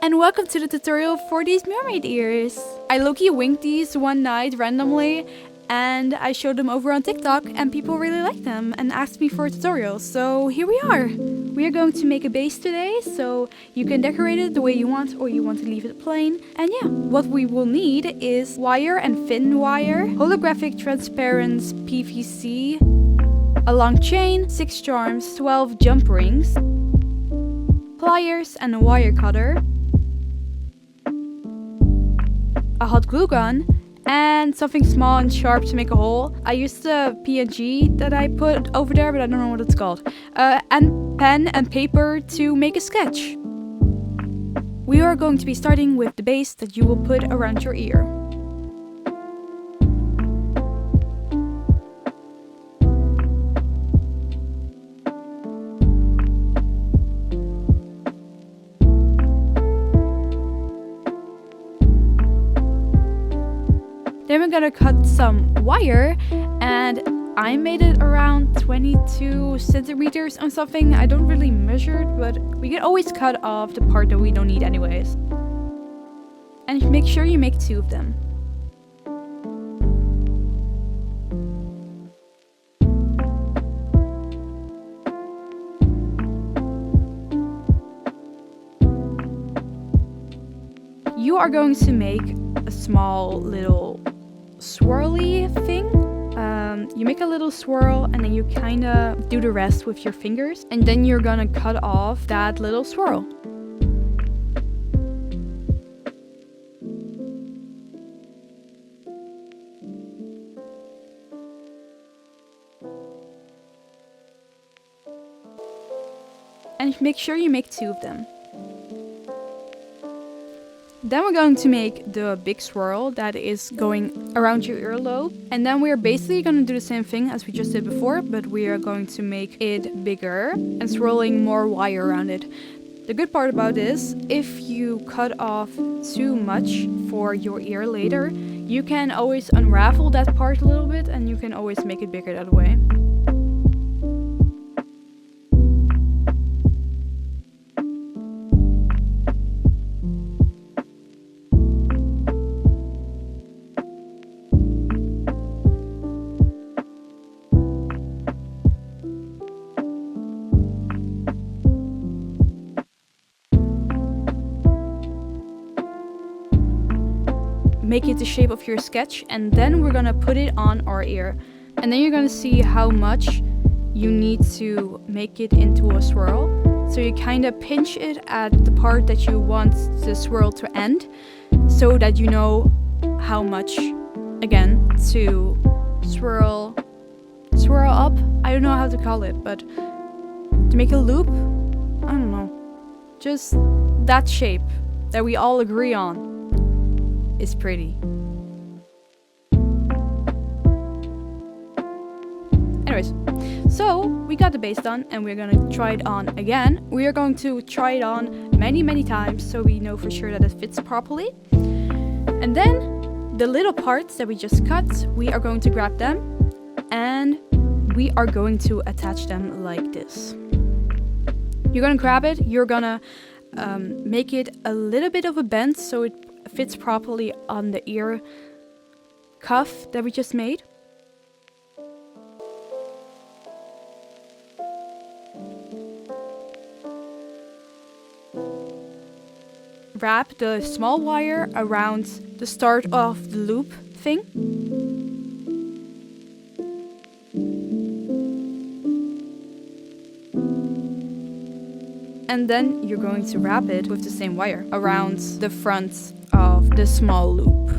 and welcome to the tutorial for these mermaid ears. I low-key winked these one night randomly and I showed them over on TikTok and people really liked them and asked me for a tutorial, so here we are. We are going to make a base today, so you can decorate it the way you want or you want to leave it plain. And yeah, what we will need is wire and thin wire, holographic transparent PVC, a long chain, 6 charms, 12 jump rings, pliers and a wire cutter, a hot glue gun, and something small and sharp to make a hole. I used the PNG that I put over there, but I don't know what it's called. And pen and paper to make a sketch. We are going to be starting with the base that you will put around your ear. Then we're gonna cut some wire, and I made it around 22 centimeters or something. I don't really measure it, but we can always cut off the part that we don't need anyways. And make sure you make 2 of them. You are going to make a small little swirly thing. You make a little swirl and then you kind of do the rest with your fingers, and then you're gonna cut off that little swirl. And make sure you make 2 of them. Then we're going to make the big swirl that is going around your earlobe. And then we're basically going to do the same thing as we just did before, but we are going to make it bigger and swirling more wire around it. The good part about this, if you cut off too much for your ear later, you can always unravel that part a little bit and you can always make it bigger that way. Make it the shape of your sketch, and then we're gonna put it on our ear. And then you're gonna see how much you need to make it into a swirl. So you kind of pinch it at the part that you want the swirl to end, so that you know how much, again, to swirl up. I don't know how to call it, but to make a loop, I don't know. Just that shape that we all agree on is pretty. Anyways, so we got the base done and we're gonna try it on again. We are going to try it on many times so we know for sure that it fits properly. And then the little parts that we just cut, we are going to grab them and we are going to attach them like this. You're gonna grab it, you're gonna make it a little bit of a bend so it fits properly on the ear cuff that we just made. Wrap the small wire around the start of the loop thing. And then you're going to wrap it with the same wire around the front of the small loop.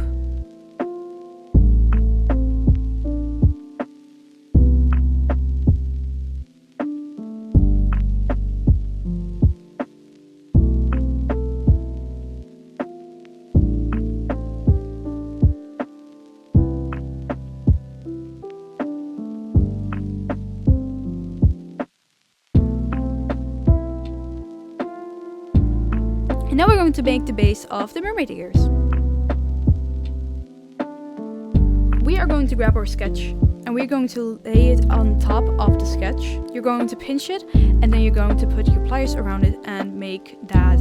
And now we're going to make the base of the mermaid ears. We are going to grab our sketch and we're going to lay it on top of the sketch. You're going to pinch it and then you're going to put your pliers around it and make that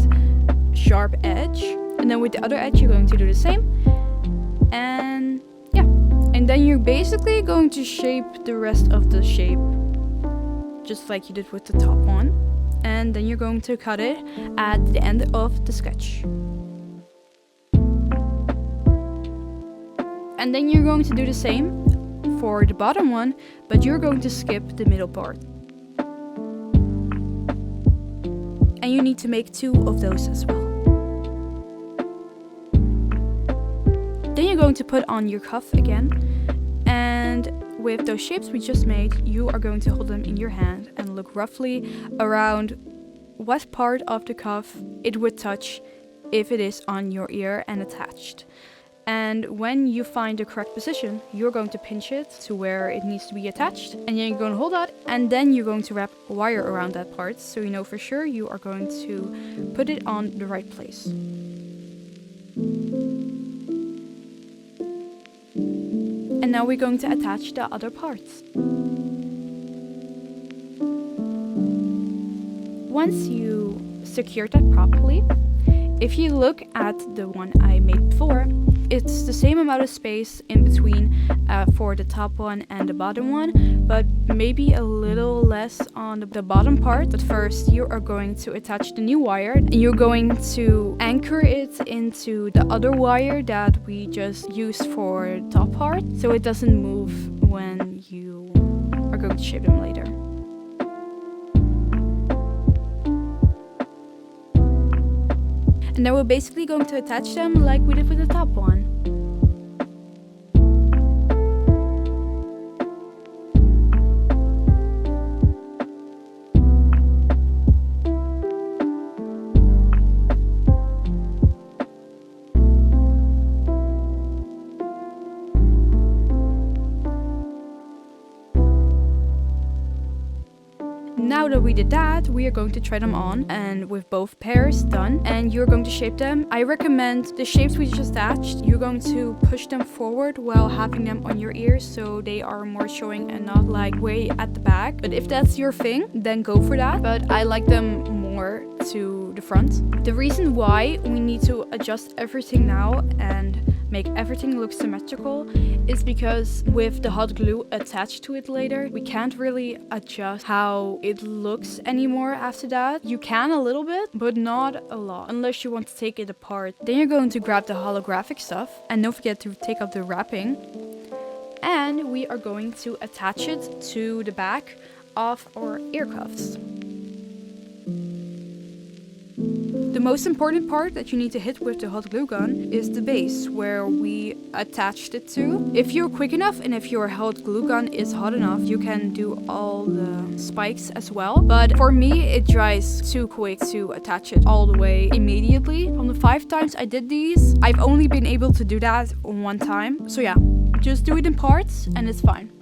sharp edge. And then with the other edge, you're going to do the same. And yeah. And then you're basically going to shape the rest of the shape, just like you did with the top one. And then you're going to cut it at the end of the sketch. And then you're going to do the same for the bottom one, but you're going to skip the middle part. And you need to make 2 of those as well. Then you're going to put on your cuff again. And with those shapes we just made, you are going to hold them in your hand and look roughly around what part of the cuff it would touch if it is on your ear and attached. And when you find the correct position, you're going to pinch it to where it needs to be attached. And then you're going to hold that, and then you're going to wrap wire around that part, so you know for sure you are going to put it on the right place. And now we're going to attach the other parts. Once you secure that properly, if you look at the one I made before, it's the same amount of space in between for the top one and the bottom one, but maybe a little less on the bottom part. But first you are going to attach the new wire, and you're going to anchor it into the other wire that we just used for the top part, so it doesn't move when you are going to shape them later. And then we're basically going to attach them like we did with the top one. Now that we did that, we are going to try them on, and with both pairs done, and you're going to shape them. I recommend the shapes we just attached, you're going to push them forward while having them on your ears, so they are more showing and not like way at the back. But if that's your thing, then go for that. But I like them more to the front. The reason why we need to adjust everything now and make everything look symmetrical is because with the hot glue attached to it later, we can't really adjust how it looks anymore after that. You can a little bit, but not a lot, unless you want to take it apart. Then you're going to grab the holographic stuff, and don't forget to take off the wrapping. And we are going to attach it to the back of our ear cuffs. The most important part that you need to hit with the hot glue gun is the base where we attached it to. If you're quick enough and if your hot glue gun is hot enough, you can do all the spikes as well. But for me, it dries too quick to attach it all the way immediately. From the 5 times I did these, I've only been able to do that 1 time. So yeah, just do it in parts and it's fine.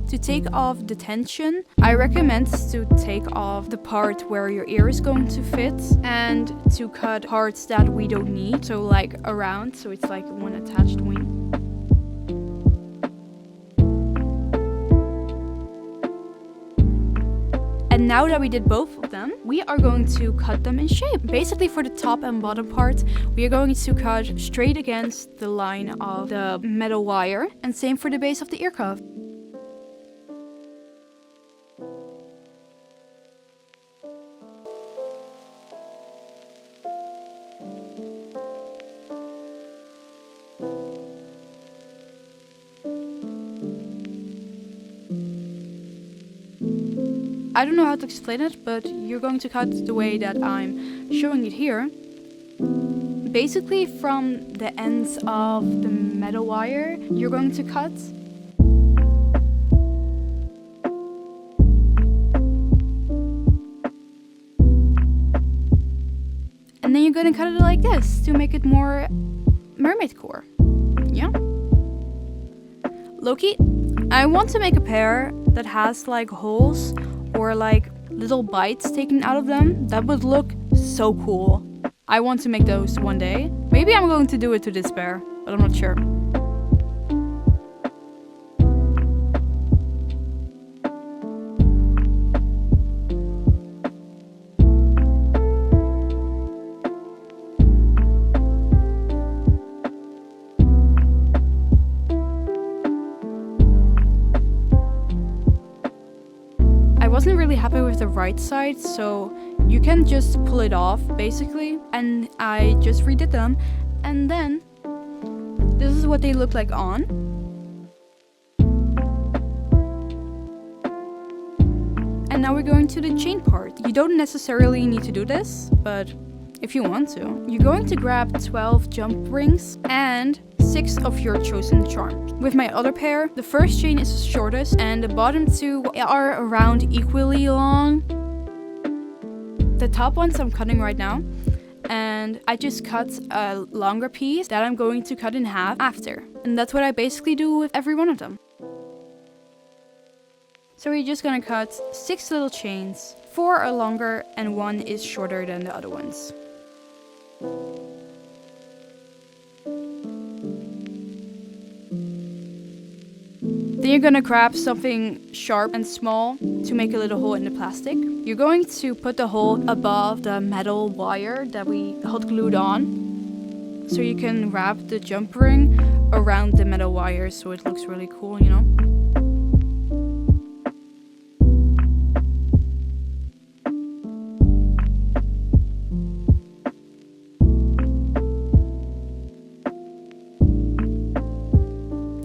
To take off the tension, I recommend to take off the part where your ear is going to fit and to cut parts that we don't need, so like around, so it's like one attached wing. And now that we did both of them, we are going to cut them in shape. Basically for the top and bottom part, we are going to cut straight against the line of the metal wire, and same for the base of the ear cuff. I don't know how to explain it, but you're going to cut the way that I'm showing it here. Basically from the ends of the metal wire, you're going to cut. And then you're gonna cut it like this to make it more mermaid core. Yeah. Loki, I want to make a pair that has like holes or like little bites taken out of them. That would look so cool. I want to make those one day. Maybe I'm going to do it to this pair, but I'm not sure. I wasn't really happy with the right side, so you can just pull it off basically, and I just redid them, and then this is what they look like on. And now we're going to the chain part. You don't necessarily need to do this, but if you want to, you're going to grab 12 jump rings and 6 of your chosen charms. With my other pair, the first chain is the shortest and the bottom 2 are around equally long. The top ones I'm cutting right now, and I just cut a longer piece that I'm going to cut in half after. And that's what I basically do with every one of them. So we're just gonna cut 6 little chains. 4 are longer and 1 is shorter than the other ones. Then you're gonna grab something sharp and small to make a little hole in the plastic. You're going to put the hole above the metal wire that we hot glued on. So you can wrap the jump ring around the metal wire so it looks really cool, you know?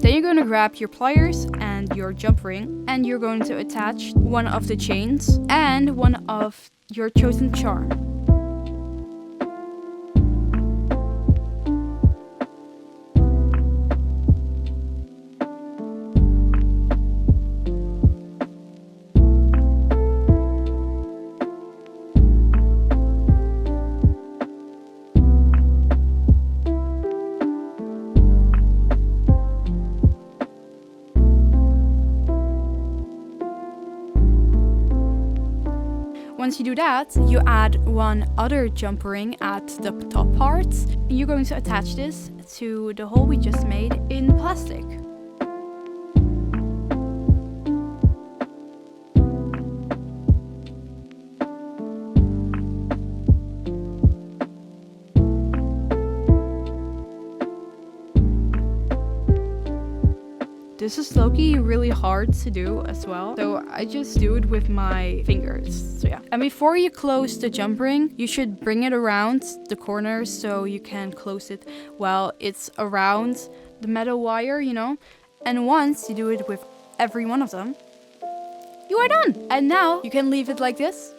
Then you're going to grab your pliers and your jump ring, and you're going to attach one of the chains and one of your chosen charm. Once you do that, you add one other jump ring at the top part, and you're going to attach this to the hole we just made in plastic. This is low-key really hard to do as well, so I just do it with my fingers. So yeah. And before you close the jump ring, you should bring it around the corner so you can close it while it's around the metal wire, you know? And once you do it with every one of them, you are done! And now you can leave it like this,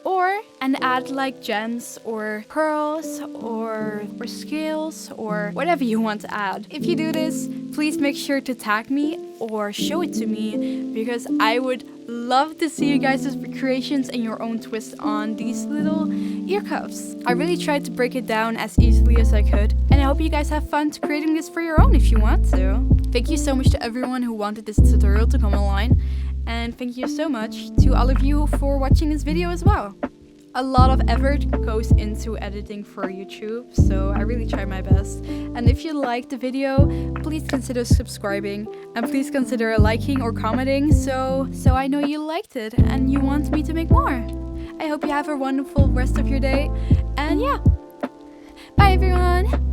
and add like gems or pearls or scales or whatever you want to add. If you do this, please make sure to tag me or show it to me, because I would love to see you guys' creations and your own twist on these little ear cuffs. I really tried to break it down as easily as I could, and I hope you guys have fun creating this for your own if you want to. Thank you so much to everyone who wanted this tutorial to come online. And thank you so much to all of you for watching this video as well. A lot of effort goes into editing for YouTube, so I really try my best. And if you liked the video, please consider subscribing and please consider liking or commenting so I know you liked it and you want me to make more. I hope you have a wonderful rest of your day, and yeah, bye everyone!